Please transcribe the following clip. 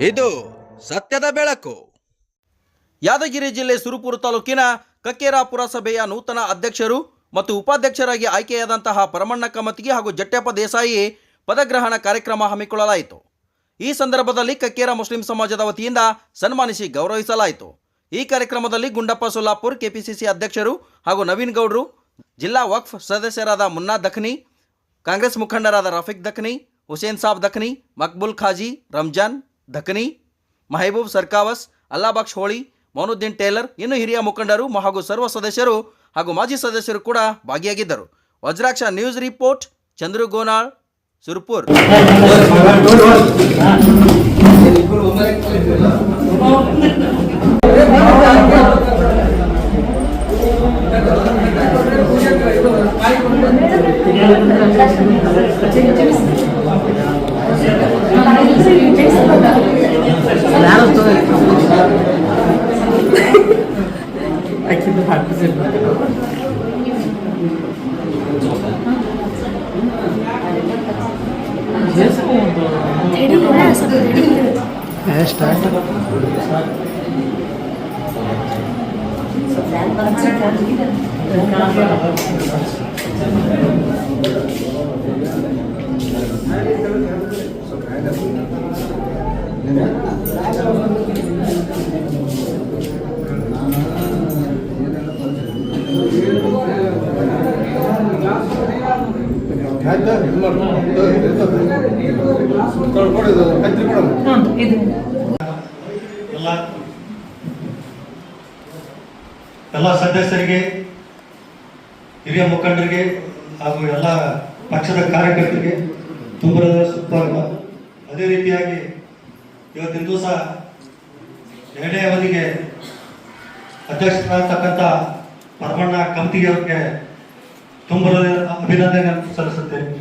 ಇದು ಸತ್ಯದ ಬೆಳಕು. ಯಾದಗಿರಿ ಜಿಲ್ಲೆ ಸುರಪುರ ತಾಲೂಕಿನ ಕಕ್ಕೇರ ಪುರಸಭೆಯ ನೂತನ ಅಧ್ಯಕ್ಷರು ಮತ್ತು ಉಪಾಧ್ಯಕ್ಷರಾಗಿ ಆಯ್ಕೆಯಾದಂತಹ ಪರಮಣ್ಣ ಕಮತಿಗೆ ಹಾಗೂ ಜಟ್ಯಪ್ಪ ದೇಸಾಯಿ ಪದಗ್ರಹಣ ಕಾರ್ಯಕ್ರಮ ಹಮ್ಮಿಕೊಳ್ಳಲಾಯಿತು. ಈ ಸಂದರ್ಭದಲ್ಲಿ ಕಕ್ಕೇರ ಮುಸ್ಲಿಂ ಸಮಾಜದ ವತಿಯಿಂದ ಸನ್ಮಾನಿಸಿ ಗೌರವಿಸಲಾಯಿತು. ಈ ಕಾರ್ಯಕ್ರಮದಲ್ಲಿ ಗುಂಡಪ್ಪ ಸೊಲ್ಲಾಪುರ್ ಕೆಪಿಸಿಸಿ ಅಧ್ಯಕ್ಷರು ಹಾಗೂ ನವೀನ್ ಗೌಡ್ರು, ಜಿಲ್ಲಾ ವಕ್ಫ್ ಸದಸ್ಯರಾದ ಮುನ್ನಾ ದಖನಿ, ಕಾಂಗ್ರೆಸ್ ಮುಖಂಡರಾದ ರಫೀಕ್ ದಖನಿ, ಹುಸೇನ್ ಸಾಬ್ ದಖನಿ, ಮಕ್ಬುಲ್ ಖಾಜಿ, ರಂಜಾನ್ ದಖನಿ, ಮಹಬೂಬ್ ಸರ್ಕಾವಸ್, ಅಲ್ಲಾಬಕ್ಷ್ ಹೋಳಿ, ಮೌನುದ್ದೀನ್ ಟೇಲರ್, ಇನ್ನು ಹಿರಿಯ ಮುಖಂಡರು ಹಾಗೂ ಸರ್ವ ಸದಸ್ಯರು ಹಾಗೂ ಮಾಜಿ ಸದಸ್ಯರು ಕೂಡ ಭಾಗಿಯಾಗಿದ್ದರು. Vajraksha news report, Chandru Gonal, Surapur. ಎಲ್ಲ ಸದಸ್ಯರಿಗೆ, ಹಿರಿಯ ಮುಖಂಡರಿಗೆ ಹಾಗೂ ಎಲ್ಲ ಪಕ್ಷದ ಕಾರ್ಯಕರ್ತರಿಗೆ ತುಂಬ ಸುಸ್ವಾಗತ. ಅದೇ ರೀತಿಯಾಗಿ ಇವತ್ತಿನ ದಿವಸ ಎರಡನೇ ಅವಧಿಗೆ ಅಧ್ಯಕ್ಷರಾಗತಕ್ಕಂಥ ಪರಮಣ್ಣ ಕಮತಿಗೆ ಅವರಿಗೆ ತುಂಬ ಅಭಿನಂದನೆ ಸಲ್ಲಿಸುತ್ತೇನೆ.